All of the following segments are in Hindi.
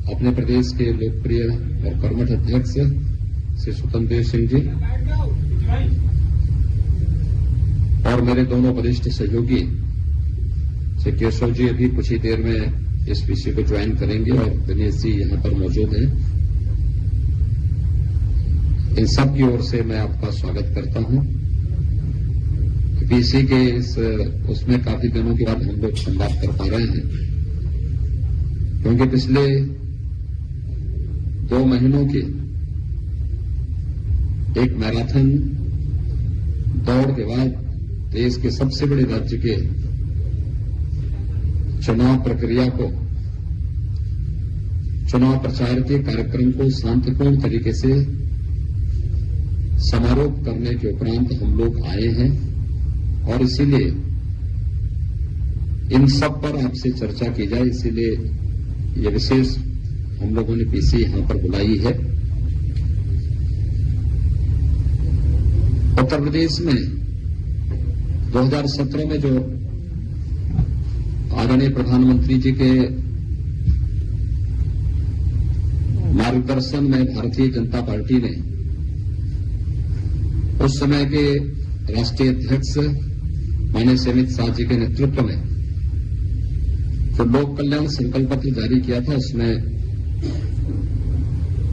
अपने प्रदेश के लोकप्रिय और कर्मठ अध्यक्ष श्री स्वतंत्र देव सिंह जी और मेरे दोनों वरिष्ठ सहयोगी श्री केशव जी अभी कुछ ही देर में इस पीसी को ज्वाइन करेंगे और दिनेश जी यहां पर मौजूद हैं। इन सब की ओर से मैं आपका स्वागत करता हूं। पीसी के उसमें काफी दिनों के बाद हम लोग संवाद कर पा रहे हैं, क्योंकि पिछले 2 महीनों की एक मैराथन दौड़ के बाद देश के सबसे बड़े राज्य के चुनाव प्रक्रिया को, चुनाव प्रचार के कार्यक्रम को शांतिपूर्ण तरीके से समारोह करने के उपरांत हम लोग आए हैं और इसीलिए इन सब पर आपसे चर्चा की जाए, इसीलिए ये विशेष हम लोगों ने पीसी यहां पर बुलाई है। उत्तर प्रदेश में 2017 में जो आदरणीय प्रधानमंत्री जी के मार्गदर्शन में भारतीय जनता पार्टी ने उस समय के राष्ट्रीय अध्यक्ष माननीय अमित शाह जी के नेतृत्व में जो लोक कल्याण संकल्प पत्र जारी किया था, उसमें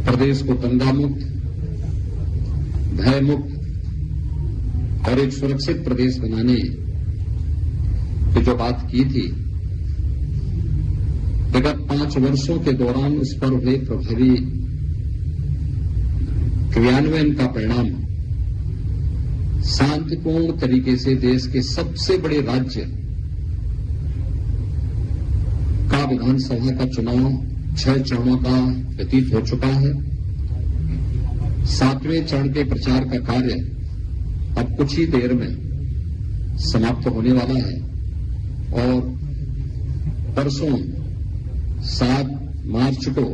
प्रदेश को दंगा मुक्त, भय मुक्त और एक सुरक्षित प्रदेश बनाने की जो बात की थी, विगत 5 वर्षों के दौरान उस पर हुए प्रभावी क्रियान्वयन का परिणाम शांतिपूर्ण तरीके से देश के सबसे बड़े राज्य का विधानसभा का चुनाव 6 चरणों का व्यतीत हो चुका है। 7वें चरण के प्रचार का कार्य अब कुछ ही देर में समाप्त होने वाला है और परसों 7 मार्च को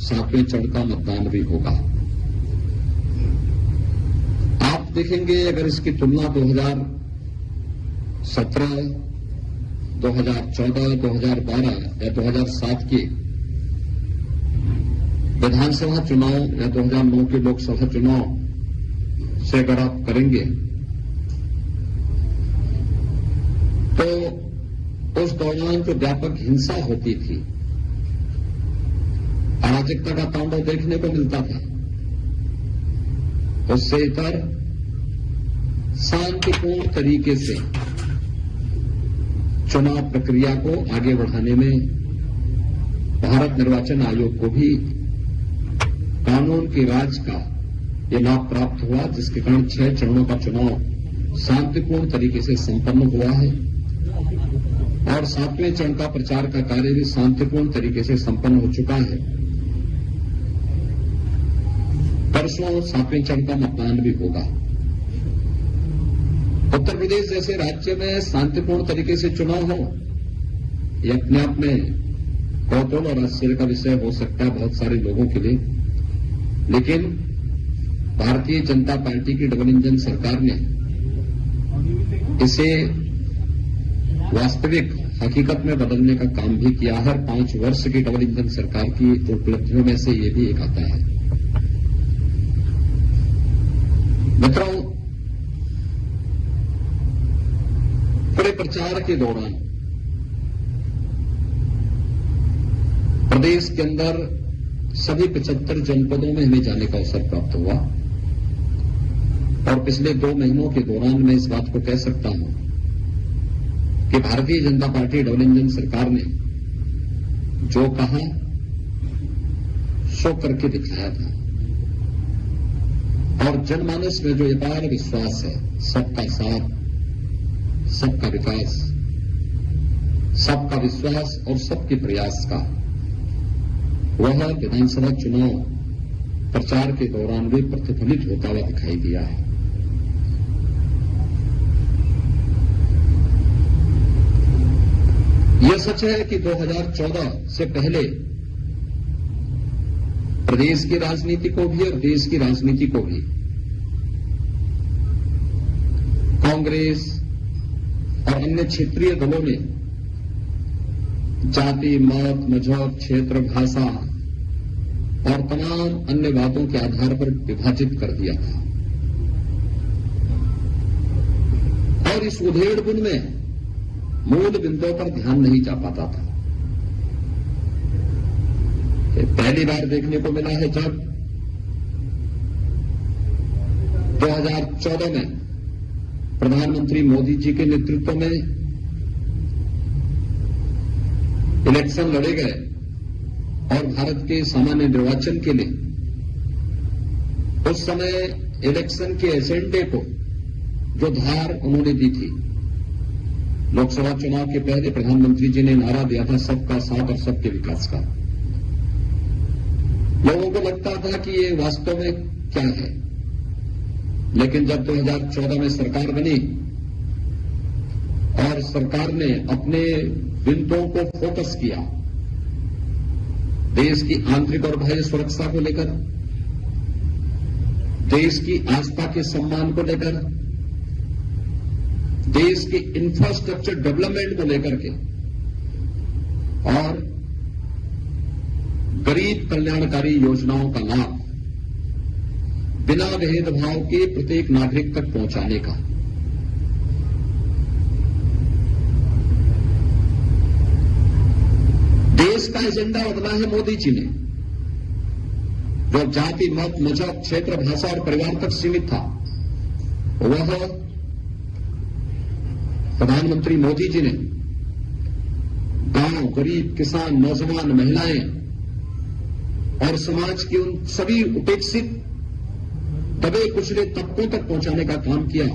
7वें चरण का मतदान भी होगा। आप देखेंगे, अगर इसकी तुलना 2017, 2014, 2012 या 2007 के विधानसभा चुनाव या 2009 के लोकसभा चुनाव से अगर आप करेंगे तो उस दौरान जो व्यापक हिंसा होती थी, अराजकता का तांडव देखने को मिलता था, उससे इतर शांतिपूर्ण तरीके से चुनाव प्रक्रिया को आगे बढ़ाने में भारत निर्वाचन आयोग को भी कानून के राज का ये लाभ प्राप्त हुआ, जिसके कारण 6 चरणों का चुनाव शांतिपूर्ण तरीके से संपन्न हुआ है और 7वें चरण का प्रचार का कार्य भी शांतिपूर्ण तरीके से संपन्न हो चुका है। परसों 7वें चरण का मतदान भी होगा। उत्तर प्रदेश जैसे राज्य में शांतिपूर्ण तरीके से चुनाव हो, यह अपने आप में कौतूहल और आश्चर्य का विषय हो सकता है बहुत सारे लोगों के लिए, लेकिन भारतीय जनता पार्टी की डबल इंजन सरकार ने इसे वास्तविक हकीकत में बदलने का काम भी किया है। 5 वर्ष की डबल इंजन सरकार की उपलब्धियों में से ये भी एक आता है। मित्रों, पूरे प्रचार के दौरान प्रदेश के अंदर सभी 75 जनपदों में हमें जाने का अवसर प्राप्त हुआ और पिछले 2 महीनों के दौरान मैं इस बात को कह सकता हूं कि Bharatiya Janata party double engine सरकार ने जो कहा सो करके दिखाया था और जनमानस में जो अपार विश्वास है, सबका साथ, सबका विकास, सबका विश्वास और सबके प्रयास का, वह विधानसभा चुनाव प्रचार के दौरान भी प्रतिफलित होता हुआ दिखाई दिया है। यह सच है कि 2014 से पहले प्रदेश की राजनीति को भी और देश की राजनीति को भी कांग्रेस और अन्य क्षेत्रीय दलों ने जाति, मत, मजहब, क्षेत्र, भाषा और तमाम अन्य बातों के आधार पर विभाजित कर दिया था। और इस उधेड़-बुन में मूल बिंदुओं पर ध्यान नहीं जा पाता था। पहली बार देखने को मिला है जब 2014 में प्रधानमंत्री मोदी जी के नेतृत्व में इलेक्शन लड़े गए और भारत के सामान्य निर्वाचन के लिए उस समय इलेक्शन के एजेंडे को जो धार उन्होंने दी थी, लोकसभा चुनाव के पहले प्रधानमंत्री जी ने नारा दिया था सबका साथ और सबके विकास का। लोगों को लगता था कि ये वास्तव में क्या है, लेकिन जब 2014 में सरकार बनी और सरकार ने अपने बिंदुओं को फोकस किया देश की आंतरिक और बाह्य सुरक्षा को लेकर, देश की आस्था के सम्मान को लेकर, देश के इंफ्रास्ट्रक्चर डेवलपमेंट को लेकर के और गरीब कल्याणकारी योजनाओं का लाभ बिना भेदभाव के प्रत्येक नागरिक तक पहुंचाने का। देश का एजेंडा बदला है मोदी जी ने। जो जाति, मत, मजहब, क्षेत्र, भाषा और परिवार तक सीमित था, वह प्रधानमंत्री मोदी जी ने गांव, गरीब, किसान, नौजवान, महिलाएं और समाज की उन सभी उपेक्षित दबे कुचले तबकों तक पहुंचाने का काम किया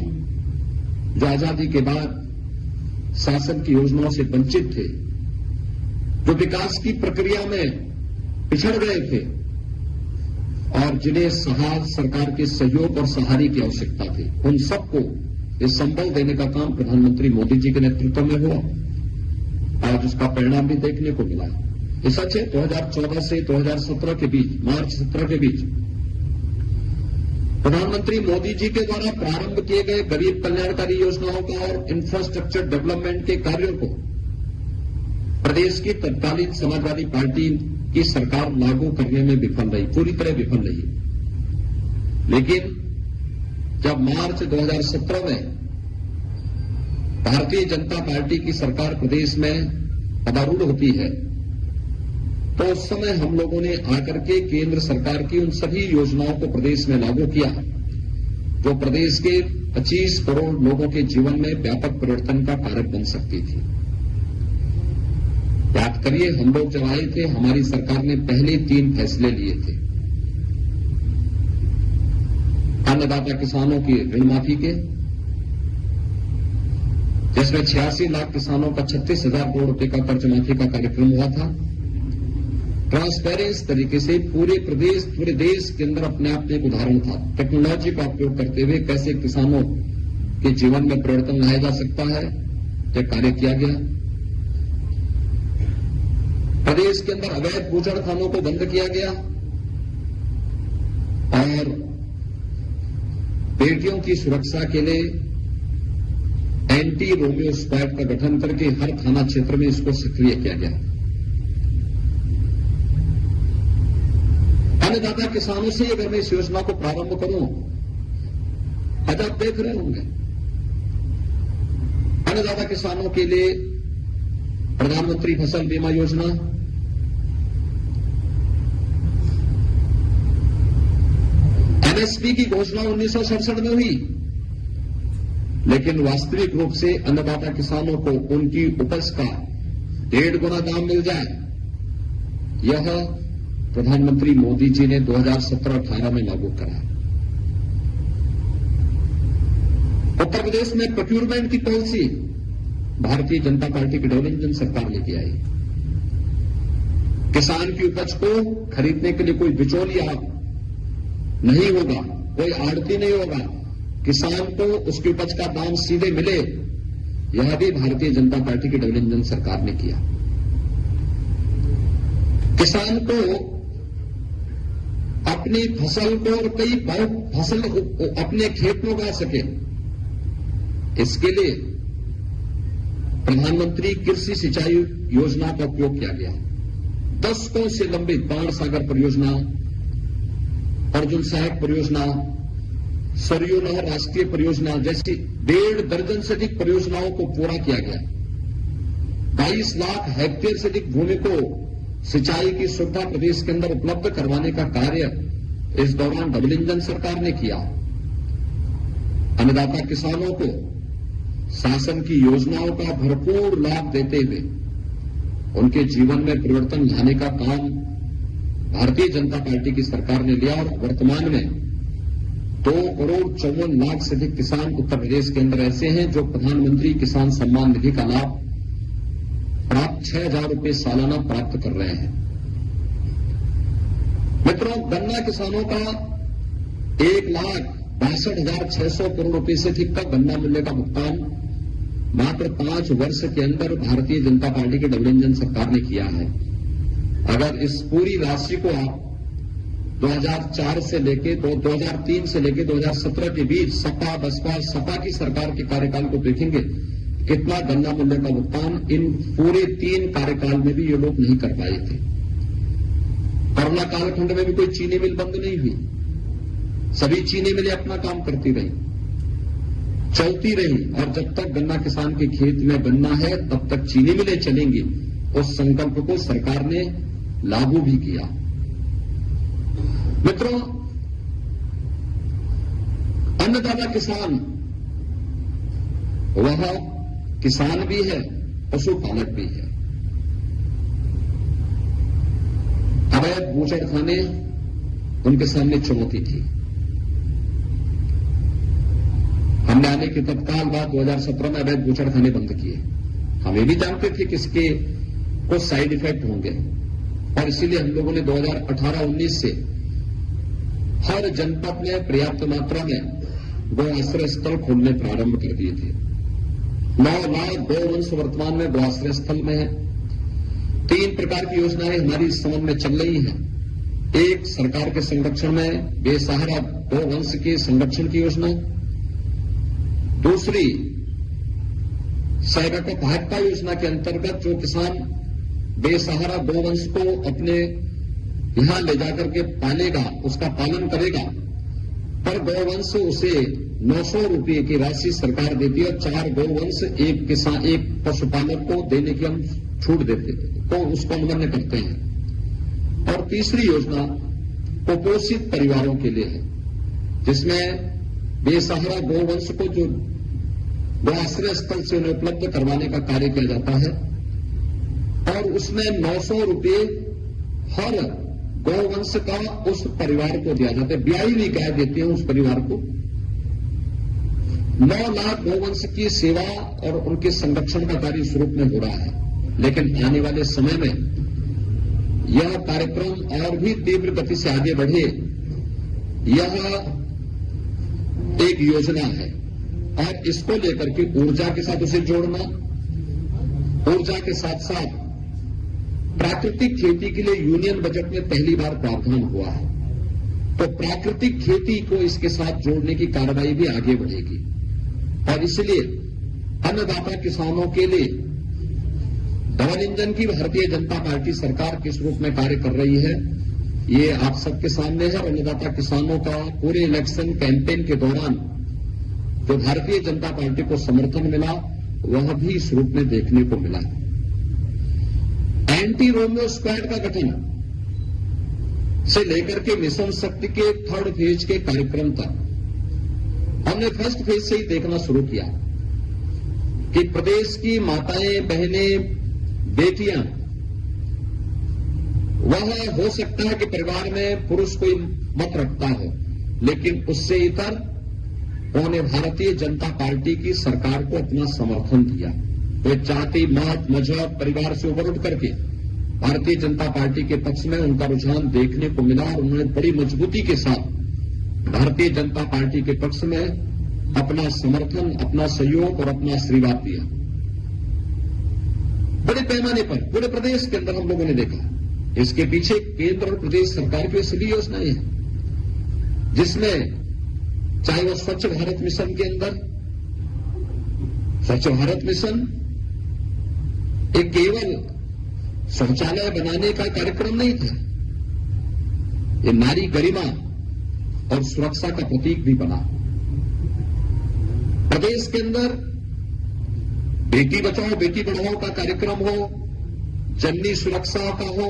जो आजादी के बाद शासन की योजनाओं से वंचित थे, जो विकास की प्रक्रिया में पिछड़ गए थे और जिन्हें सरकार के सहयोग और सहारे की आवश्यकता थी, उन सबको ये संबल देने का काम प्रधानमंत्री मोदी जी के नेतृत्व में हुआ। आज उसका परिणाम भी देखने को मिला। ये सच है, 2014 से 2017 के बीच, मार्च 17 के बीच प्रधानमंत्री मोदी जी के द्वारा प्रारंभ किए गए गरीब कल्याणकारी योजनाओं का और इंफ्रास्ट्रक्चर डेवलपमेंट के कार्यों को प्रदेश की तत्कालीन समाजवादी पार्टी की सरकार लागू करने में विफल रही, पूरी तरह विफल रही। लेकिन जब मार्च 2017 में भारतीय जनता पार्टी की सरकार प्रदेश में पदारूढ़ होती है, तो उस समय हम लोगों ने आकर के केंद्र सरकार की उन सभी योजनाओं को प्रदेश में लागू किया जो प्रदेश के 25 करोड़ लोगों के जीवन में व्यापक परिवर्तन का कारक बन सकती थी। याद करिए, हम लोग जब आए थे, हमारी सरकार ने पहले 3 फैसले लिए थे। अन्नदाता किसानों की ऋण माफी के, जिसमें 86 लाख किसानों का 36,000 करोड़ रुपए का कर्ज माफी का कार्यक्रम हुआ था। ट्रांसपेरेंस तरीके से पूरे देश के अंदर अपने आप में एक उदाहरण था। टेक्नोलॉजी का उपयोग करते हुए कैसे किसानों के जीवन में परिवर्तन लाया जा सकता है, यह कार्य किया गया। प्रदेश के अंदर अवैध बूचड़खानों को बंद किया गया और बेटियों की सुरक्षा के लिए एंटी रोमियो स्क्वाड का गठन करके हर थाना क्षेत्र में इसको सक्रिय किया गया। अन्नदाता किसानों से अगर मैं इस योजना को प्रारंभ करूं, आज आप देख रहे होंगे अन्नदाता किसानों के लिए प्रधानमंत्री फसल बीमा योजना, एमएसपी की घोषणा 1967 में हुई, लेकिन वास्तविक रूप से अन्नदाता किसानों को उनकी उपज का 1.5 गुना दाम मिल जाए, यह प्रधानमंत्री मोदी जी ने 2017-18 में लागू करा। उत्तर प्रदेश में प्रोक्योरमेंट की पॉलिसी भारतीय जनता पार्टी की डबल इंजन सरकार लेके आई। किसान की उपज को खरीदने के लिए कोई बिचौलिया नहीं होगा, कोई आड़ती नहीं होगा, किसान को उसकी उपज का दाम सीधे मिले, यह भी भारतीय जनता पार्टी की डबल इंजन सरकार ने किया। किसान को अपनी फसल को और कई फसल अपने खेत में उगा सके, इसके लिए प्रधानमंत्री कृषि सिंचाई योजना का उपयोग किया गया। दशकों से लंबित बाण सागर परियोजना, अर्जुन सहायक परियोजना, सरयू नहर राष्ट्रीय परियोजना जैसी 1.5 दर्जन से अधिक परियोजनाओं को पूरा किया गया। 22 लाख हेक्टेयर से अधिक भूमि को सिंचाई की सुविधा प्रदेश के अंदर उपलब्ध करवाने का कार्य इस दौरान डबल इंजन सरकार ने किया। अन्नदाता किसानों को शासन की योजनाओं का भरपूर लाभ देते हुए उनके जीवन में परिवर्तन लाने का काम भारतीय जनता पार्टी की सरकार ने लिया और वर्तमान में 2,54,00,000 से अधिक किसान उत्तर प्रदेश के अंदर ऐसे हैं जो प्रधानमंत्री किसान सम्मान निधि का लाभ प्राप्त 6,000 रुपये सालाना प्राप्त कर रहे हैं। मित्रों, गन्ना किसानों का 1,62,600 करोड़ रुपए से अधिक का गन्ना मूल्य का भुगतान मात्र 5 वर्ष के अंदर भारतीय जनता पार्टी की डबल इंजन सरकार ने किया है। अगर इस पूरी राशि को आप 2004 से लेके 2003 से लेके 2017 के बीच सपा बसपा सपा की सरकार के कार्यकाल को देखेंगे, कितना गन्ना मूल्य का भुगतान इन पूरे 3 कार्यकाल में भी ये लोग नहीं कर पाए थे। कोरोना कालखंड में भी कोई चीनी मिल बंद नहीं हुई, सभी चीनी मिलें अपना काम करती रही, चलती रही, और जब तक गन्ना किसान के खेत में गन्ना है तब तक चीनी मिलें चलेंगी। उस संकल्प को सरकार ने लागू भी किया। मित्रों, अन्नदाता किसान वह किसान भी है, पशुपालक भी है। अवैध बूचड़खाने उनके सामने चुनौती थी। हमने आने के तत्काल बाद 2017 में अवैध बूचड़खाने बंद किए। हम ये भी जानते थे कि इसके कुछ साइड इफेक्ट होंगे और इसीलिए हम लोगों ने 2018-19 से हर जनपद में पर्याप्त मात्रा में गौ आश्रय स्थल खोलने प्रारंभ कर दिए थे। 9 लाख गौवंश वर्तमान में गौ आश्रय स्थल में है। 3 प्रकार की योजनाएं हमारी इस संबंध में चल रही हैं। एक, सरकार के संरक्षण में बेसहारा गौवंश के संरक्षण की योजना। दूसरी, सहगत भाजपा योजना के अंतर्गत जो किसान बेसहारा गौवंश को अपने यहां ले जाकर के पालेगा, उसका पालन करेगा, पर गौवंश उसे 900 रुपये की राशि सरकार देती है और 4 गौवंश एक पशुपालक को देने की हम छूट देते तो उसको अनुमन्य करते हैं। और तीसरी योजना कुपोषित परिवारों के लिए है, जिसमें बेसहारा गौवंश को जो गौ आश्रय स्थल से उन्हें उपलब्ध करवाने का कार्य किया जाता है और उसमें 900 रुपये हर गौवंश का उस परिवार को दिया जाता है। ब्याई भी गाय देते हैं उस परिवार को। 9 लाख गौवंश की सेवा और उनके संरक्षण का कार्य इस रूप में हो रहा है। लेकिन आने वाले समय में यह कार्यक्रम और भी तीव्र गति से आगे बढ़े, यह एक योजना है और इसको लेकर के ऊर्जा के साथ उसे जोड़ना, ऊर्जा के साथ साथ प्राकृतिक खेती के लिए यूनियन बजट में पहली बार प्रावधान हुआ है, तो प्राकृतिक खेती को इसके साथ जोड़ने की कार्रवाई भी आगे बढ़ेगी। और इसलिए अन्नदाता किसानों के लिए डबल इंजन की भारतीय जनता पार्टी सरकार किस रूप में कार्य कर रही है, ये आप सबके सामने है। अन्नदाता किसानों का पूरे इलेक्शन कैंपेन के दौरान जो भारतीय जनता पार्टी को समर्थन मिला, वह भी इस रूप में देखने को मिला। एंटी रोमियो स्क्वाड का गठन से लेकर के मिशन शक्ति के 3rd फेज के कार्यक्रम तक हमने फर्स्ट फेज से ही देखना शुरू किया कि प्रदेश की माताएं, बहनें, बेटियां, वह हो सकता है कि परिवार में पुरुष कोई मत रखता हो, लेकिन उससे इतर उन्होंने भारतीय जनता पार्टी की सरकार को अपना समर्थन दिया। वे जाति, मत, मजहब, परिवार से उबर उठ करके भारतीय जनता पार्टी के पक्ष में उनका रुझान देखने को मिला और उन्होंने बड़ी मजबूती के साथ भारतीय जनता पार्टी के पक्ष में अपना समर्थन, अपना सहयोग और अपना आशीर्वाद दिया। बड़े पैमाने पर पूरे प्रदेश के अंदर हम लोगों ने देखा। इसके पीछे केंद्र और प्रदेश सरकार की सभी योजनाएं हैं, जिसमें चाहे वो स्वच्छ भारत मिशन के अंदर, स्वच्छ भारत मिशन एक केवल शौचालय बनाने का कार्यक्रम नहीं था। ये नारी गरिमा और सुरक्षा का प्रतीक भी बना। प्रदेश के अंदर बेटी बचाओ बेटी पढ़ाओ का कार्यक्रम हो, जननी सुरक्षा का हो,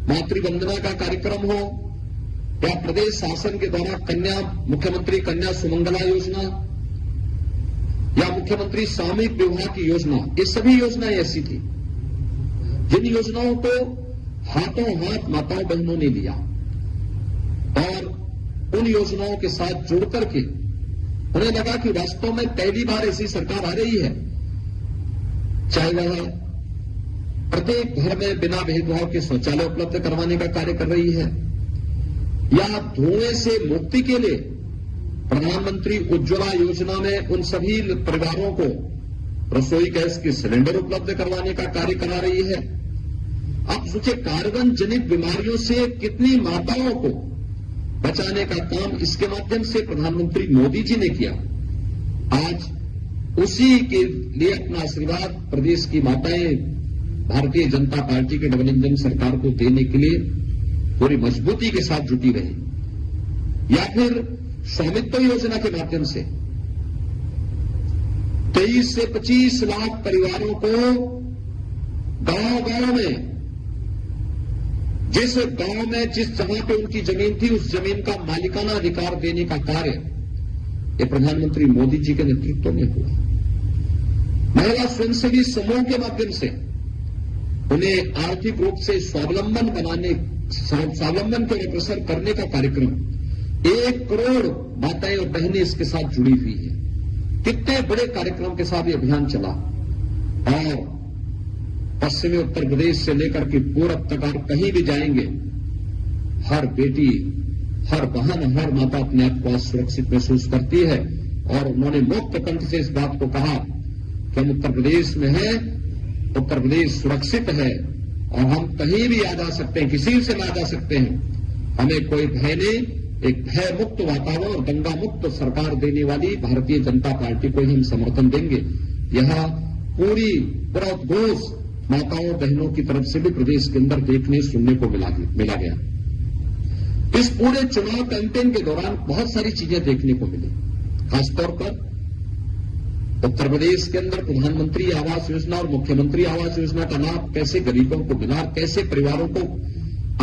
मातृवंदना का कार्यक्रम हो, या प्रदेश शासन के द्वारा मुख्यमंत्री कन्या सुमंगला योजना या मुख्यमंत्री सामूहिक विवाह की योजना, ये सभी योजनाएं ऐसी थी जिन योजनाओं को हाथों हाथ माताओं बहनों ने लिया और उन योजनाओं के साथ जुड़ करके उन्हें लगा कि वास्तव में पहली बार ऐसी सरकार आ रही है, चाहे वह प्रत्येक घर में बिना भेदभाव के शौचालय उपलब्ध करवाने का कार्य कर रही है या धुएं से मुक्ति के लिए प्रधानमंत्री उज्ज्वला योजना में उन सभी परिवारों को रसोई गैस के सिलेंडर उपलब्ध करवाने का कार्य करा रही है। आप सोचिए, कार्बन जनित बीमारियों से कितनी माताओं को बचाने का काम इसके माध्यम से प्रधानमंत्री मोदी जी ने किया। आज उसी के लिए अपना आशीर्वाद प्रदेश की माताएं भारतीय जनता पार्टी के डबल इंजन सरकार को देने के लिए पूरी मजबूती के साथ जुटी रही। या फिर स्वामित्व योजना के माध्यम से 23 से 25 लाख परिवारों को गांव-गांव में, जिस गांव में जिस जगह पे उनकी जमीन थी उस जमीन का मालिकाना अधिकार देने का कार्य ये प्रधानमंत्री मोदी जी के नेतृत्व में हुआ। महिला स्वयंसेवी समूह के माध्यम से उन्हें आर्थिक रूप से स्वावलंबन के अग्रसर करने का कार्यक्रम 1 करोड़ माताएं और बहनें इसके साथ जुड़ी हुई है। कितने बड़े कार्यक्रम के साथ ये अभियान चला और पश्चिमी उत्तर प्रदेश से लेकर के पूरब तक आप कहीं भी जाएंगे, हर बेटी, हर बहन, हर माता अपने आप को सुरक्षित महसूस करती है। और उन्होंने मुक्त कंठ से इस बात को कहा कि हम उत्तर प्रदेश में हैं, उत्तर प्रदेश सुरक्षित है और हम कहीं भी आ जा सकते हैं, किसी से ना जा सकते हैं। हमें कोई भय नहीं, एक भय मुक्त वातावरण और दंगा मुक्त सरकार देने वाली भारतीय जनता पार्टी को ही हम समर्थन देंगे। यह पूरा उद्घोष माताओं बहनों की तरफ से भी प्रदेश के अंदर देखने सुनने को मिला गया। इस पूरे चुनाव कैंपेन के दौरान बहुत सारी चीजें देखने को मिली। खासतौर पर उत्तर प्रदेश के अंदर प्रधानमंत्री आवास योजना और मुख्यमंत्री आवास योजना का लाभ कैसे गरीबों को मिला, कैसे परिवारों को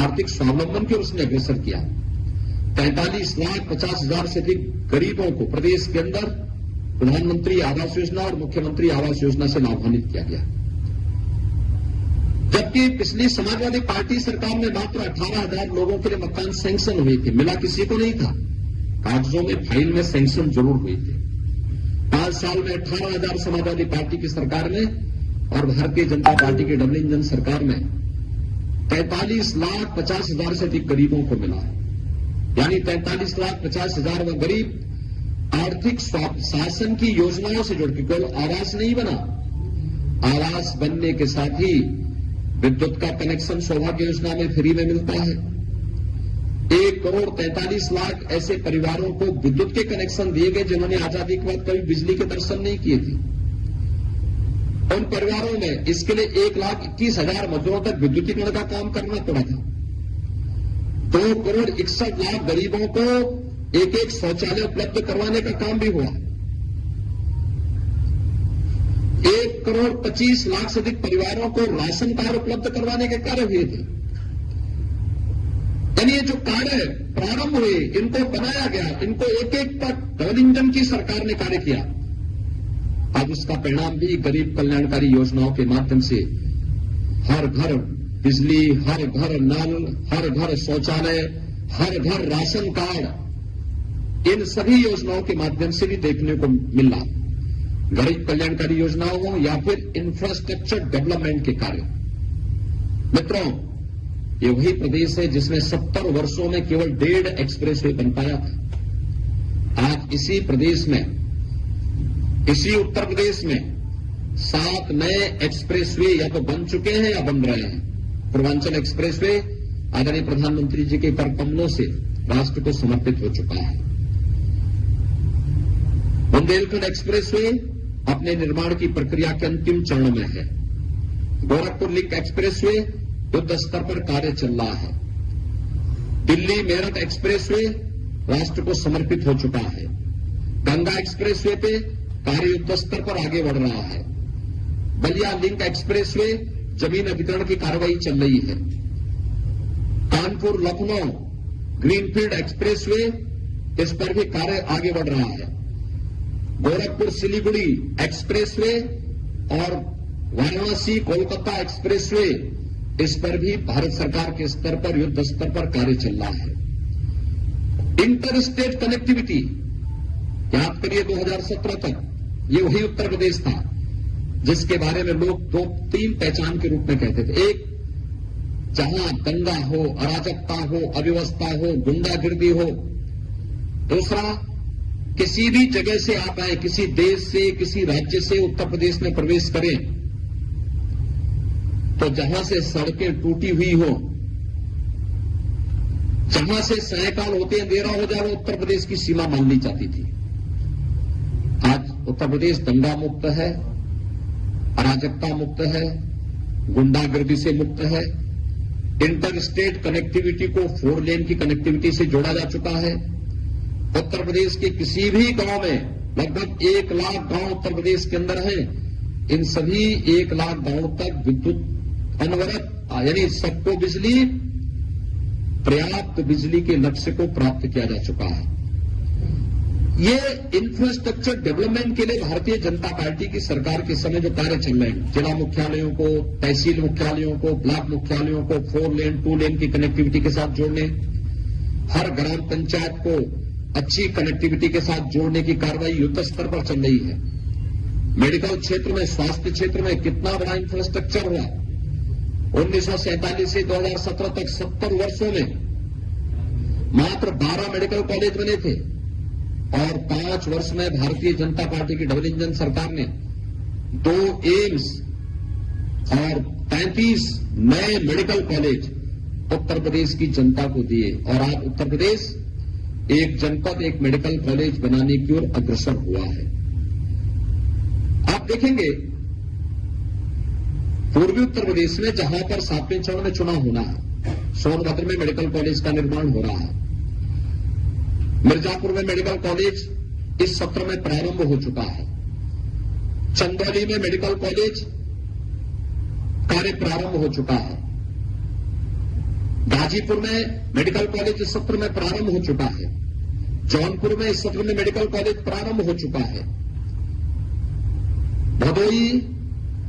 आर्थिक स्वावलंबन की ओर उसने अग्रसर किया। 43,50,000 से अधिक गरीबों को प्रदेश के अंदर प्रधानमंत्री आवास योजना और मुख्यमंत्री आवास योजना से लाभान्वित किया गया। जबकि पिछली समाजवादी पार्टी सरकार में मात्र 18,000 लोगों के लिए मकान सैंक्शन हुए थे, मिला किसी को नहीं था। कागजों में, फाइल में सैंक्शन जरूर हुए थे। 5 साल में 18,000 समाजवादी पार्टी की सरकार में और भारतीय जनता पार्टी की डबल इंजन सरकार में 43,50,000 से अधिक गरीबों को मिला। यानी 43,50,000 व गरीब आर्थिक शासन की योजनाओं से जुड़ के केवल आवास नहीं बना, आवास बनने के साथ ही विद्युत का कनेक्शन सौभाग्य योजना में फ्री में मिलता है। 1,43,00,000 ऐसे परिवारों को विद्युत के कनेक्शन दिए गए जिन्होंने आजादी के बाद कभी बिजली के दर्शन नहीं किए थे। उन परिवारों में इसके लिए 1,21,000 मजदूरों तक विद्युतीकरण का काम करना पड़ा था। 2,61,00,000 गरीबों को एक शौचालय उपलब्ध करवाने का काम भी हुआ। 1,25,00,000 से अधिक परिवारों को राशन कार्ड उपलब्ध करवाने के कार्य हुए थे। यानी ये जो कार्य प्रारंभ हुए, इनको बनाया गया, इनको एक तक डबल इंजन की सरकार ने कार्य किया। अब उसका परिणाम भी गरीब कल्याणकारी योजनाओं के माध्यम से हर घर बिजली, हर घर नल, हर घर शौचालय, हर घर राशन कार्ड, इन सभी योजनाओं के माध्यम से भी देखने को मिल रहा। गरीब कल्याणकारी योजनाओं हो या फिर इंफ्रास्ट्रक्चर डेवलपमेंट के कार्य। मित्रों, ये वही प्रदेश है जिसमें 70 वर्षों में केवल 1.5 एक्सप्रेस वे बन पाया था। आज इसी प्रदेश में, इसी उत्तर प्रदेश में 7 नए एक्सप्रेस वे या तो बन चुके हैं या बन रहे हैं। पूर्वांचल एक्सप्रेस वे आदरणीय प्रधानमंत्री जी के कर कमलों से राष्ट्र को समर्पित हो चुका है। बुंदेलखंड एक्सप्रेस वे अपने निर्माण की प्रक्रिया के अंतिम चरण में है। गोरखपुर लिंक एक्सप्रेसवे युद्ध स्तर पर कार्य चल रहा है। दिल्ली मेरठ एक्सप्रेसवे राष्ट्र को समर्पित हो चुका है। गंगा एक्सप्रेसवे पे कार्य युद्ध स्तर पर आगे बढ़ रहा है। बलिया लिंक एक्सप्रेसवे जमीन अधिग्रहण की कार्रवाई चल रही है। कानपुर लखनऊ ग्रीनफील्ड एक्सप्रेसवे, इस पर भी कार्य आगे बढ़ रहा है। गोरखपुर सिलीगुड़ी एक्सप्रेसवे और वाराणसी कोलकाता एक्सप्रेसवे, इस पर भी भारत सरकार के स्तर पर युद्ध स्तर पर कार्य चल रहा है। इंटर स्टेट कनेक्टिविटी, याद करिए 2017 तक ये वही उत्तर प्रदेश था जिसके बारे में लोग 2-3 पहचान के रूप में कहते थे। एक, जहां दंगा हो, अराजकता हो, अव्यवस्था हो, गुंडागिर्दी हो। दूसरा, किसी भी जगह से आप आए, किसी देश से, किसी राज्य से उत्तर प्रदेश में प्रवेश करें तो जहां से सड़कें टूटी हुई हो, जहां से सायकाल होते अंधेरा हो जाए, वो उत्तर प्रदेश की सीमा मान ली जाती थी। आज उत्तर प्रदेश दंगा मुक्त है, अराजकता मुक्त है, गुंडागिर्दी से मुक्त है। इंटर स्टेट कनेक्टिविटी को 4 लेन की कनेक्टिविटी से जोड़ा जा चुका है। उत्तर प्रदेश के किसी भी गांव में, लगभग 1 लाख गांव उत्तर प्रदेश के अंदर हैं, इन सभी 1 लाख गांवों तक विद्युत अनवरत, यानी सबको बिजली, पर्याप्त बिजली के लक्ष्य को प्राप्त किया जा चुका है। ये इंफ्रास्ट्रक्चर डेवलपमेंट के लिए भारतीय जनता पार्टी की सरकार के समय जो कार्य चल रहे हैं, जिला मुख्यालयों को, तहसील मुख्यालयों को, ब्लॉक मुख्यालयों को 4 लेन 2 लेन की कनेक्टिविटी के साथ जोड़ने, हर ग्राम पंचायत को अच्छी कनेक्टिविटी के साथ जोड़ने की कार्रवाई युद्ध स्तर पर चल रही है। मेडिकल क्षेत्र में, स्वास्थ्य क्षेत्र में कितना बड़ा इंफ्रास्ट्रक्चर हुआ। 1947 से 2017 तक 70 वर्षों में मात्र 12 मेडिकल कॉलेज बने थे और 5 वर्ष में भारतीय जनता पार्टी की डबल इंजन सरकार ने 2 एम्स और 35 नए मेडिकल कॉलेज उत्तर प्रदेश की जनता को दिए और आज उत्तर प्रदेश एक जनपद एक मेडिकल कॉलेज बनाने की ओर अग्रसर हुआ है। आप देखेंगे पूर्वी उत्तर प्रदेश में जहां पर 7वें चरण में चुनाव होना है, सोनभद्र में मेडिकल कॉलेज का निर्माण हो रहा है। मिर्जापुर में मेडिकल कॉलेज इस सत्र में प्रारंभ हो चुका है। चंदौली में मेडिकल कॉलेज कार्य प्रारंभ हो चुका है। गाजीपुर में मेडिकल कॉलेज इस सत्र में प्रारंभ हो चुका है। जौनपुर में इस सत्र में मेडिकल कॉलेज प्रारंभ हो चुका है। भदोई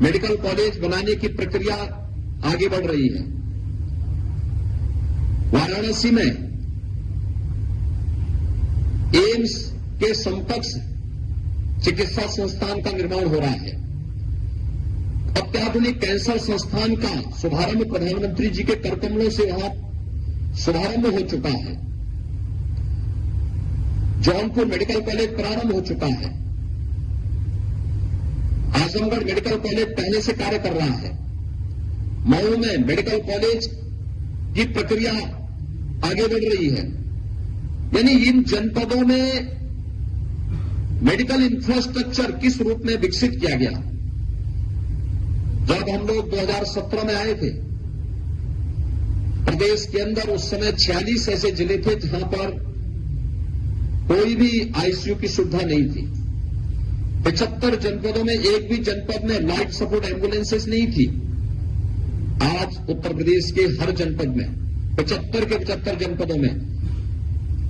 मेडिकल कॉलेज बनाने की प्रक्रिया आगे बढ़ रही है। वाराणसी में एम्स के समकक्ष चिकित्सा संस्थान का निर्माण हो रहा है। अत्याधुनिक कैंसर संस्थान का शुभारंभ प्रधानमंत्री जी के करकमलों से वहां शुभारंभ हो चुका है। जौनपुर मेडिकल कॉलेज प्रारंभ हो चुका है। आजमगढ़ मेडिकल कॉलेज पहले से कार्य कर रहा है। मऊ में मेडिकल कॉलेज की प्रक्रिया आगे बढ़ रही है। यानी इन जनपदों में मेडिकल इंफ्रास्ट्रक्चर किस रूप में विकसित किया गया। जब हम लोग 2017 में आए थे, प्रदेश के अंदर उस समय 46 ऐसे जिले थे जहां पर कोई भी आईसीयू की सुविधा नहीं थी। 75 जनपदों में एक भी जनपद में लाइफ सपोर्ट एम्बुलेंसेस नहीं थी। आज उत्तर प्रदेश के हर जनपद में 75 के 75 जनपदों में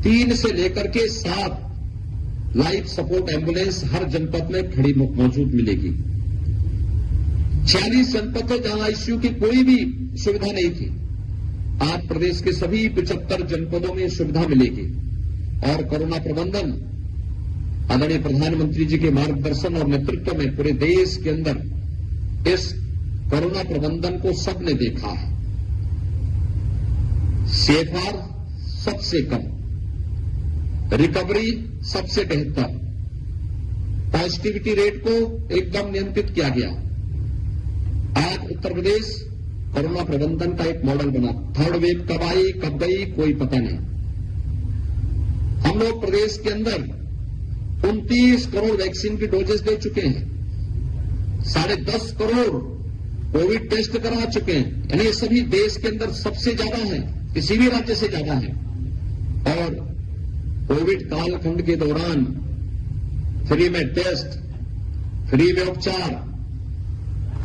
3 से लेकर के 7 लाइफ सपोर्ट एम्बुलेंस हर जनपद में खड़ी मौजूद मिलेगी। 46 जनपद थे जहां आईसीयू की कोई भी सुविधा नहीं थी। आज प्रदेश के सभी 75 जनपदों में सुविधा मिलेगी और कोरोना प्रबंधन आदरणीय प्रधानमंत्री जी के मार्गदर्शन और नेतृत्व में पूरे देश के अंदर इस कोरोना प्रबंधन को सबने देखा है। सीएफआर सबसे कम, रिकवरी सबसे बेहतर, पॉजिटिविटी रेट को एकदम नियंत्रित किया गया। आज उत्तर प्रदेश कोरोना प्रबंधन का एक मॉडल बना। थर्ड वेव कब आई कब गई कोई पता नहीं। हम लोग प्रदेश के अंदर 29 करोड़ वैक्सीन की डोजेस दे चुके हैं। 10.5 करोड़ कोविड टेस्ट करा चुके हैं, यानी ये सभी देश के अंदर सबसे ज्यादा है, किसी भी राज्य से ज्यादा है। और कोविड कालखंड के दौरान फ्री में टेस्ट, फ्री में उपचार,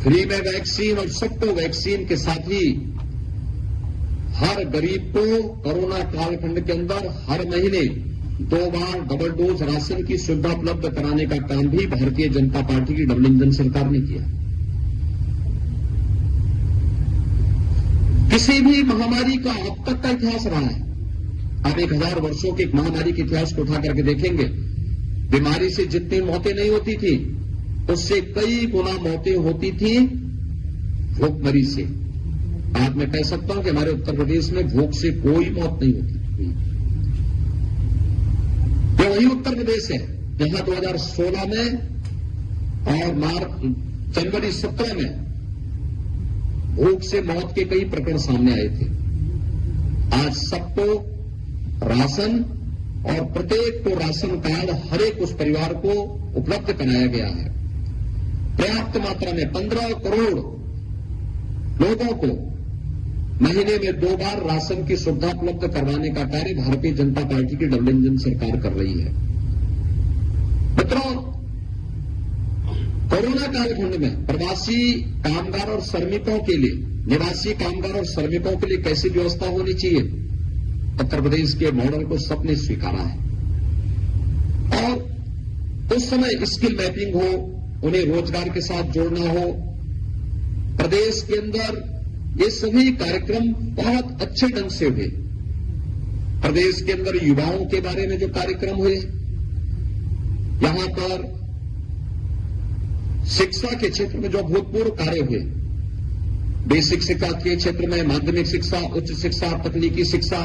फ्री में वैक्सीन और सबको वैक्सीन के साथ ही हर गरीब को कोरोना कालखंड के अंदर हर महीने 2 बार डबल डोज राशन की सुविधा उपलब्ध कराने का काम भी भारतीय जनता पार्टी की डबल इंजन सरकार ने किया। किसी भी महामारी का अब तक का इतिहास रहा है। आप 1000 वर्षों के एक महामारी के इतिहास को उठा करके देखेंगे, बीमारी से जितनी मौतें नहीं होती थी उससे कई गुना मौतें होती थी भूखमरी से। आज मैं कह सकता हूं कि हमारे उत्तर प्रदेश में भूख से कोई मौत नहीं होती। ये वही उत्तर प्रदेश है जहां 2016 में और जनवरी 17 में भूख से मौत के कई प्रकरण सामने आए थे। आज सबको राशन और प्रत्येक को राशन कार्ड हर एक उस परिवार को उपलब्ध कराया गया है। पर्याप्त मात्रा में 15 करोड़ लोगों को महीने में 2 बार राशन की सुविधा उपलब्ध करवाने का कार्य भारतीय जनता पार्टी की डबल इंजन सरकार कर रही है। मित्रों, कोरोना कालखंड में प्रवासी कामगार और श्रमिकों के लिए, निवासी कामगार और श्रमिकों के लिए कैसी व्यवस्था होनी चाहिए, उत्तर प्रदेश के मॉडल को सबने स्वीकारा है। और उस समय स्किल मैपिंग हो, उन्हें रोजगार के साथ जोड़ना हो, प्रदेश के अंदर ये सभी कार्यक्रम बहुत अच्छे ढंग से हुए। प्रदेश के अंदर युवाओं के बारे में जो कार्यक्रम हुए, यहां पर शिक्षा के क्षेत्र में जो अभूतपूर्व कार्य हुए, बेसिक शिक्षा के क्षेत्र में, माध्यमिक शिक्षा, उच्च शिक्षा, तकनीकी शिक्षा,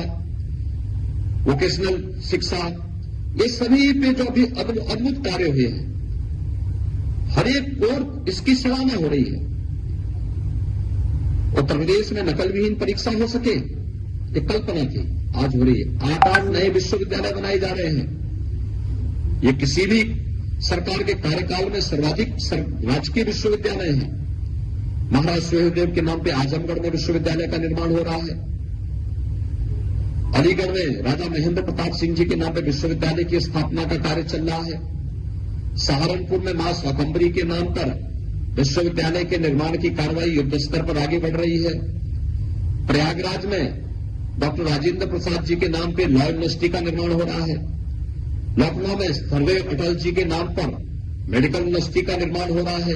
वोकेशनल शिक्षा, ये सभी पे जो अभी अद्भुत कार्य हुए हैं, हर एक ओर इसकी सराहना हो रही है। उत्तर प्रदेश में नकल विहीन परीक्षा हो सके, ये कल्पना थी, आज हो रही है। 8 नए विश्वविद्यालय बनाए जा रहे हैं। ये किसी भी सरकार के कार्यकाल में सर्वाधिक राजकीय विश्वविद्यालय हैं। महाराज सुहेलदेव के नाम पे आजमगढ़ में विश्वविद्यालय का निर्माण हो रहा है। अलीगढ़ में राजा महेंद्र प्रताप सिंह जी के नाम पे विश्वविद्यालय की स्थापना का कार्य चल रहा है। सहारनपुर में मां स्वाकंबरी के नाम पर विश्वविद्यालय के निर्माण की कार्रवाई युद्ध स्तर पर आगे बढ़ रही है। प्रयागराज में डॉक्टर राजेंद्र प्रसाद जी के नाम पे लॉ यूनिवर्सिटी का निर्माण हो रहा है। लखनऊ में सर्वदेव अटल जी के नाम पर मेडिकल यूनिवर्सिटी का निर्माण हो रहा है।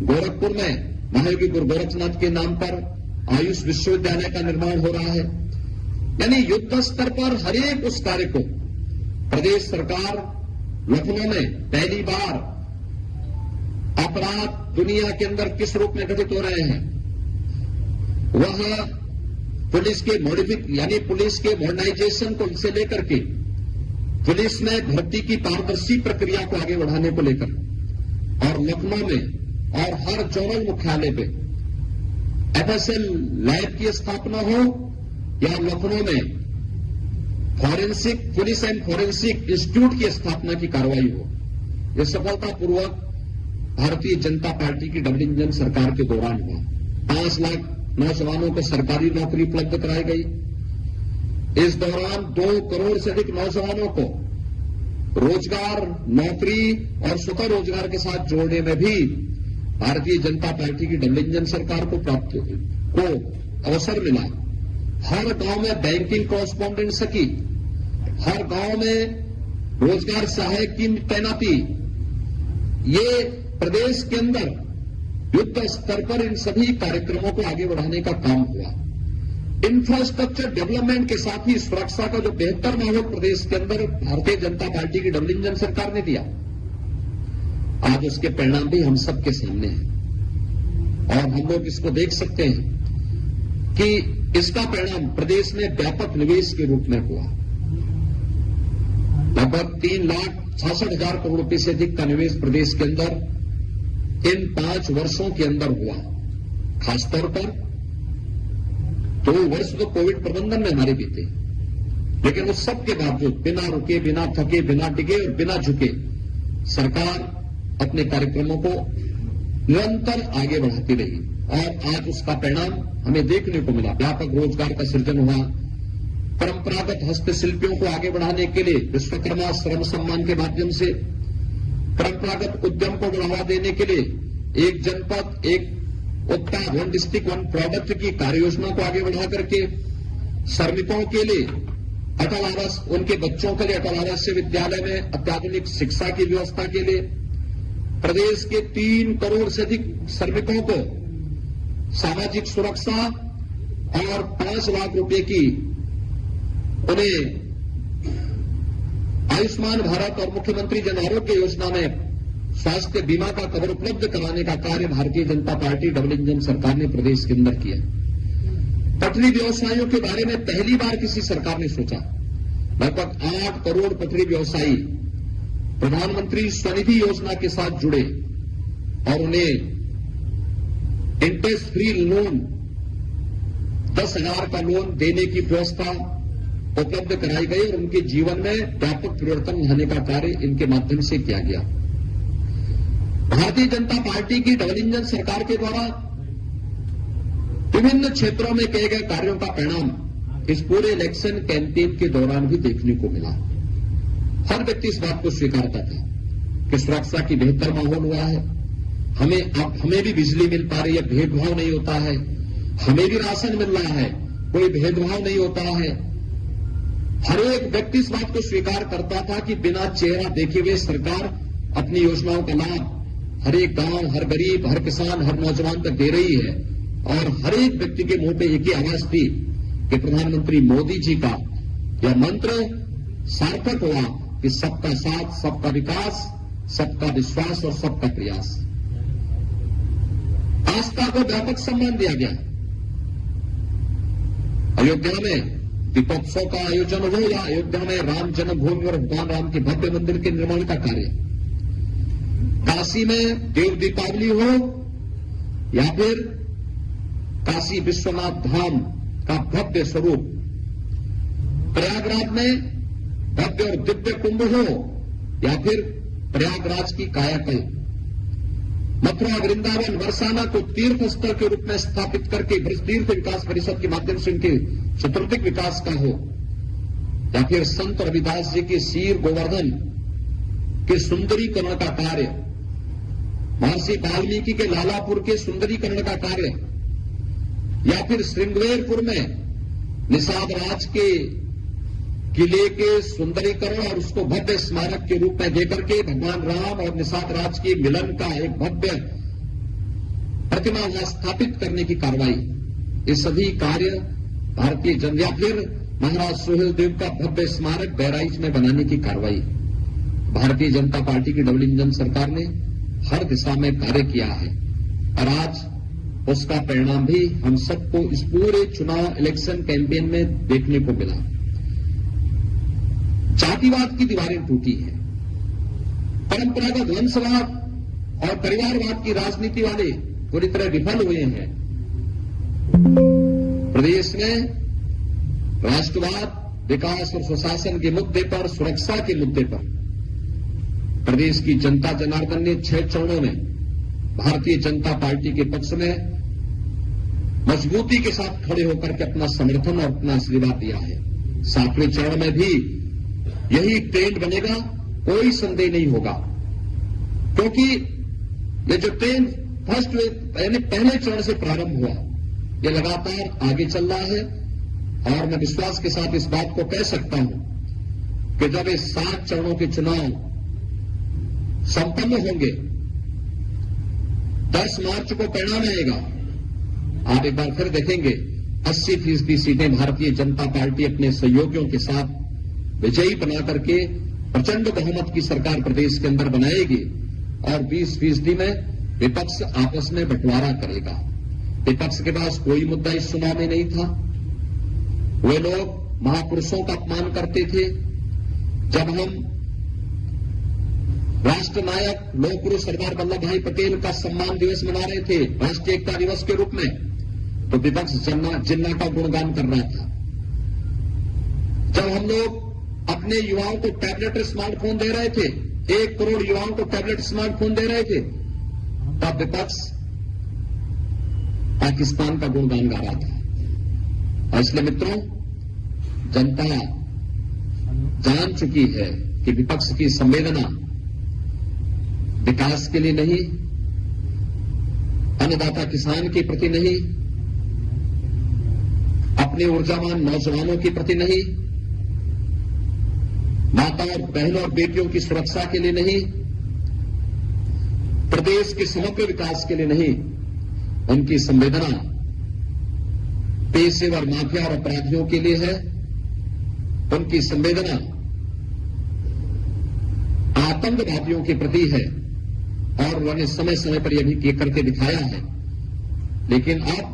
गोरखपुर में महायोगी गुरु गोरखनाथ के नाम पर आयुष विश्वविद्यालय का निर्माण हो रहा है। यानी युद्ध स्तर पर हर एक उस कार्य को प्रदेश सरकार, लखनऊ में पहली बार अपराध दुनिया के अंदर किस रूप में घटित हो रहे हैं, वह पुलिस के यानी पुलिस के मॉडर्नाइजेशन को से लेकर के पुलिस में भर्ती की पारदर्शी प्रक्रिया को आगे बढ़ाने को लेकर, और लखनऊ में और हर जोनल मुख्यालय पे एफएसएल लैब की स्थापना हो या लखनऊ में forensic police and forensic institute की स्थापना की कार्रवाई हो, यह सफलतापूर्वक भारतीय जनता पार्टी की डबल इंजन सरकार के दौरान हुआ। 5 लाख नौजवानों को सरकारी नौकरी उपलब्ध कराई गई। इस दौरान 2 करोड़ से अधिक नौजवानों को रोजगार, नौकरी और स्वतः रोजगार के साथ जोड़ने में भी भारतीय जनता पार्टी की डबल इंजन सरकार को अवसर मिला। हर गांव में बैंकिंग कॉरेस्पॉन्डेंट सखी, हर गांव में रोजगार सहायक की तैनाती, ये प्रदेश के अंदर युद्ध स्तर पर इन सभी कार्यक्रमों को आगे बढ़ाने का काम हुआ। इंफ्रास्ट्रक्चर डेवलपमेंट के साथ ही सुरक्षा का जो बेहतर माहौल प्रदेश के अंदर भारतीय जनता पार्टी की डबल इंजन सरकार ने दिया, आज उसके परिणाम भी हम सबके सामने हैं और हम लोग इसको देख सकते हैं कि इसका परिणाम प्रदेश में व्यापक निवेश के रूप में हुआ। लगभग 3,66,000 करोड़ रुपए से अधिक का निवेश प्रदेश के अंदर इन 5 वर्षों के अंदर हुआ। खासतौर पर 2 वर्ष तो कोविड प्रबंधन में हमारे बीते, लेकिन उस सब के बावजूद बिना रुके, बिना थके, बिना टिके और बिना झुके सरकार अपने कार्यक्रमों को निरंतर आगे बढ़ाती रही और आज उसका परिणाम हमें देखने को मिला। व्यापक रोजगार का सृजन हुआ, परंपरागत हस्तशिल्पियों को आगे बढ़ाने के लिए विश्वकर्मा श्रम सम्मान के माध्यम से, परंपरागत उद्यम को बढ़ावा देने के लिए एक जनपद एक उत्पाद, वन डिस्ट्रिक्ट वन प्रोडक्ट की कार्य योजना को आगे बढ़ा करके श्रमिकों के लिए अटल आवास, उनके बच्चों के लिए अटल आवासीय विद्यालय में अत्याधुनिक शिक्षा की व्यवस्था के लिए प्रदेश के 3 करोड़ से अधिक श्रमिकों को सामाजिक सुरक्षा और 5 लाख रुपए की उन्हें आयुष्मान भारत और मुख्यमंत्री जन आरोग्य योजना में स्वास्थ्य बीमा का कवर उपलब्ध कराने का कार्य Bharatiya Janata party double engine सरकार ने प्रदेश के अंदर किया। पटरी व्यवसायियों के बारे में पहली बार किसी सरकार ने सोचा। लगभग 8 करोड़ पटरी व्यवसायी प्रधानमंत्री स्वनिधि योजना के साथ जुड़े और उन्हें इंटरेस्ट फ्री लोन 10,000 का लोन देने की व्यवस्था उपलब्ध कराई गई और उनके जीवन में व्यापक परिवर्तन लाने का कार्य इनके माध्यम से किया गया। भारतीय जनता पार्टी की डबल इंजन सरकार के द्वारा विभिन्न क्षेत्रों में किए गए कार्यों का परिणाम इस पूरे इलेक्शन कैंपेन के दौरान भी देखने को मिला। हर व्यक्ति इस बात को स्वीकारता था कि सुरक्षा की बेहतर माहौल हुआ है, हमें भी बिजली मिल पा रही है, भेदभाव नहीं होता है, हमें भी राशन मिल रहा है, कोई भेदभाव नहीं होता है। हर एक व्यक्ति इस बात को स्वीकार करता था कि बिना चेहरा देखे हुए सरकार अपनी योजनाओं का लाभ हर एक गांव, हर गरीब, हर किसान, हर नौजवान तक दे रही है और हर एक व्यक्ति के मुंह पे एक ही आवाज थी कि प्रधानमंत्री मोदी जी का यह मंत्र सार्थक हुआ कि सबका साथ, सबका विकास, सबका विश्वास और सबका प्रयास। आस्था को व्यापक सम्मान दिया गया। अयोध्या में दीपोत्सव का आयोजन हो या अयोध्या में राम जन्मभूमि और भगवान राम के भव्य मंदिर के निर्माण का कार्य, काशी में देव दीपावली हो या फिर काशी विश्वनाथ धाम का भव्य स्वरूप, प्रयागराज में भव्य और दिव्य कुंभ हो या फिर प्रयागराज की कायाकल्प, मथुरा वृंदावन बरसाना को तीर्थ स्थल के रूप में स्थापित करके तीर्थ विकास परिषद के माध्यम से उनके चतुर्थिक विकास का हो या फिर संत रविदास जी के शीर गोवर्धन के सुंदरीकरण का कार्य, महर्षि वाल्मीकि के लालापुर के सुंदरीकरण का कार्य या फिर श्रृंगवेरपुर में निषाद राज के किले के सुंदरीकरण और उसको भव्य स्मारक के रूप में देकर के भगवान राम और निषाद राज के मिलन का एक भव्य प्रतिमा वहां स्थापित करने की कार्रवाई, ये सभी कार्य भारतीय जनता, या फिर महाराज सुहेलदेव का भव्य स्मारक बहराइच में बनाने की कार्रवाई भारतीय जनता पार्टी की डबल इंजन सरकार ने हर दिशा में कार्य किया है और आज उसका परिणाम भी हम सबको इस पूरे चुनाव इलेक्शन कैंपेन में देखने को मिला। जातिवाद की दीवारें टूटी है, परंपरागत वंशवाद और परिवारवाद की राजनीति वाले पूरी तरह विफल हुए हैं। प्रदेश में राष्ट्रवाद, विकास और सुशासन के मुद्दे पर, सुरक्षा के मुद्दे पर प्रदेश की जनता जनार्दन ने 6 चरणों में भारतीय जनता पार्टी के पक्ष में मजबूती के साथ खड़े होकर के अपना समर्थन और अपना आशीर्वाद दिया है। 7वें चरण में भी यही ट्रेंड बनेगा, कोई संदेह नहीं होगा, क्योंकि ये जो ट्रेंड फर्स्ट यानी पहले चरण से प्रारंभ हुआ, ये लगातार आगे चल रहा है और मैं विश्वास के साथ इस बात को कह सकता हूं कि जब ये 7 चरणों के चुनाव संपन्न होंगे, 10 मार्च को परिणाम आएगा, आप एक बार फिर देखेंगे 80% सीटें भारतीय जनता पार्टी अपने सहयोगियों के साथ विजयी बना करके प्रचंड बहुमत की सरकार प्रदेश के अंदर बनाएगी और 20% में विपक्ष आपस में बंटवारा करेगा। विपक्ष के पास कोई मुद्दा इस चुनाव में नहीं था। वे लोग महापुरुषों का अपमान करते थे। जब हम राष्ट्र नायक लौह पुरुष सरदार वल्लभ भाई पटेल का सम्मान दिवस मना रहे थे राष्ट्रीय एकता दिवस के रूप में, तो विपक्ष जिन्ना का गुणगान कर रहा था। जब हम लोग अपने युवाओं को टैबलेट स्मार्टफोन दे रहे थे, 1 करोड़ युवाओं को टैबलेट स्मार्टफोन दे रहे थे, तब विपक्ष पाकिस्तान का गुणगान गा रहा था। और इसलिए मित्रों, जनता जान चुकी है कि विपक्ष की संवेदना विकास के लिए नहीं, अन्नदाता किसान के प्रति नहीं, अपने ऊर्जावान नौजवानों के प्रति नहीं, माता और बहनों और बेटियों की सुरक्षा के लिए नहीं, प्रदेश के समग्र विकास के लिए नहीं, उनकी संवेदना पेशेवर माफिया और अपराधियों के लिए है। उनकी संवेदना आतंकवादियों के प्रति है और उन्होंने समय समय पर यह भी करके दिखाया है। लेकिन अब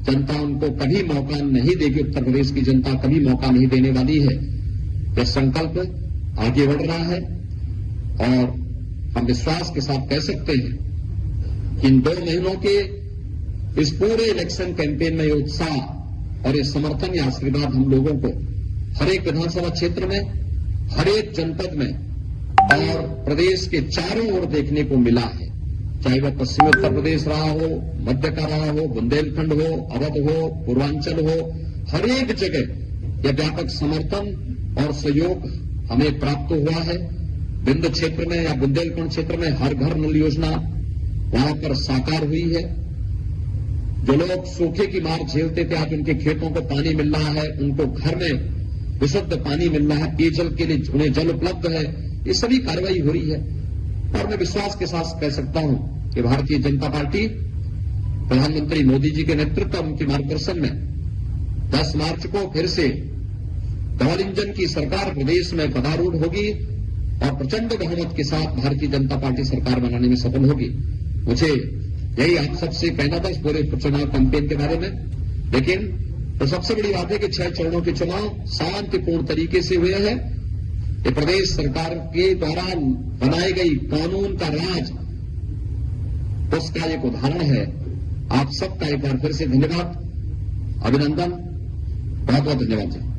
जनता उनको कभी मौका नहीं देगी, उत्तर प्रदेश की जनता कभी मौका नहीं देने वाली है। यह संकल्प आगे बढ़ रहा है और हम विश्वास के साथ कह सकते हैं कि इन 2 महीनों के इस पूरे इलेक्शन कैंपेन में ये उत्साह और ये समर्थन या आशीर्वाद हम लोगों को हर एक विधानसभा क्षेत्र में, हर एक जनपद में और प्रदेश के चारों ओर देखने को मिला है। चाहे वह पश्चिमी उत्तर प्रदेश रहा हो, मध्य का रहा हो, बुंदेलखंड हो, अवध हो, पूर्वांचल हो, हर एक जगह यह व्यापक समर्थन और सहयोग हमें प्राप्त हुआ है। बिंद क्षेत्र में या बुंदेलखंड क्षेत्र में हर घर नल योजना वहां पर साकार हुई है। जो लोग सूखे की मार झेलते थे, आज उनके खेतों को पानी मिल रहा है, उनको घर में विशुद्ध पानी मिल रहा है, पेयजल के लिए उन्हें जल उपलब्ध है। ये सभी कार्रवाई हो रही है और मैं विश्वास के साथ कह सकता हूं कि भारतीय जनता पार्टी प्रधानमंत्री मोदी जी के नेतृत्व, उनके मार्गदर्शन में 10 मार्च को फिर से डबल इंजन की सरकार प्रदेश में पदारूढ़ होगी और प्रचंड बहुमत के साथ भारतीय जनता पार्टी सरकार बनाने में सफल होगी। मुझे यही आप सबसे कहना था इस पूरे चुनाव कैंपेन के बारे में। लेकिन तो सबसे बड़ी बात है कि 6 चरणों के चुनाव शांतिपूर्ण तरीके से हुए हैं। ये प्रदेश सरकार के द्वारा बनाई गई कानून का राज, उसका एक उदाहरण है। आप सबका एक बार फिर से धन्यवाद, अभिनंदन, बहुत बहुत धन्यवाद।